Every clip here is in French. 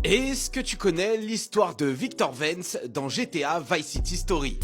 Est-ce que tu connais l'histoire de Victor Vance dans GTA Vice City Story?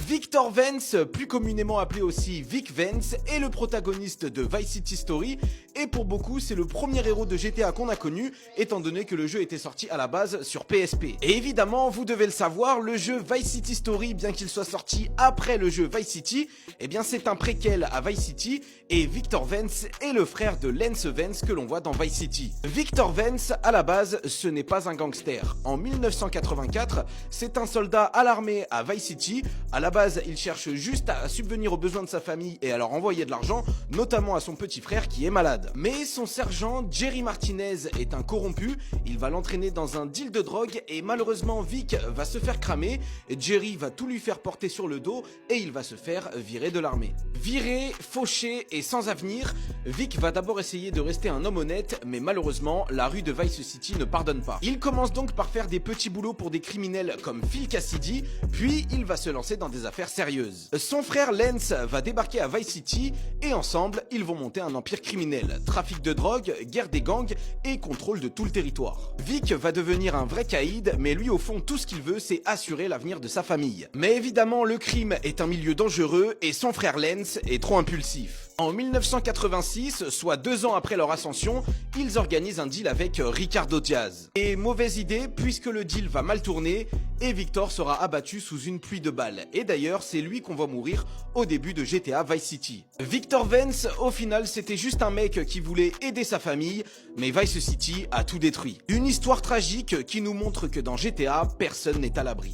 Victor Vance, plus communément appelé aussi Vic Vance, est le protagoniste de Vice City Story et pour beaucoup c'est le premier héros de GTA qu'on a connu étant donné que le jeu était sorti à la base sur PSP. Et évidemment, vous devez le savoir, le jeu Vice City Story, bien qu'il soit sorti après le jeu Vice City, eh bien c'est un préquel à Vice City et Victor Vance est le frère de Lance Vance que l'on voit dans Vice City. Victor Vance, à la base, ce n'est pas un gangster. En 1984, c'est un soldat à l'armée à Vice City. À la base, il cherche juste à subvenir aux besoins de sa famille et à leur envoyer de l'argent, notamment à son petit frère qui est malade. Mais son sergent, Jerry Martinez, est un corrompu. Il va l'entraîner dans un deal de drogue et malheureusement, Vic va se faire cramer. Jerry va tout lui faire porter sur le dos et il va se faire virer de l'armée. Viré, fauché et sans avenir, Vic va d'abord essayer de rester un homme honnête, mais malheureusement, la rue de Vice City ne pardonne pas. Il commence donc par faire des petits boulots pour des criminels comme Phil Cassidy, puis il va se lancer dans des affaires sérieuses. Son frère Lance va débarquer à Vice City et ensemble, ils vont monter un empire criminel. Trafic de drogue, guerre des gangs et contrôle de tout le territoire. Vic va devenir un vrai caïd, mais lui au fond tout ce qu'il veut c'est assurer l'avenir de sa famille. Mais évidemment le crime est un milieu dangereux et son frère Lance est trop impulsif. En 1986, soit 2 ans après leur ascension, ils organisent un deal avec Ricardo Diaz. Et mauvaise idée puisque le deal va mal tourner et Victor sera abattu sous une pluie de balles. Et d'ailleurs, c'est lui qu'on va mourir au début de GTA Vice City. Victor Vance, au final, c'était juste un mec qui voulait aider sa famille, mais Vice City a tout détruit. Une histoire tragique qui nous montre que dans GTA, personne n'est à l'abri.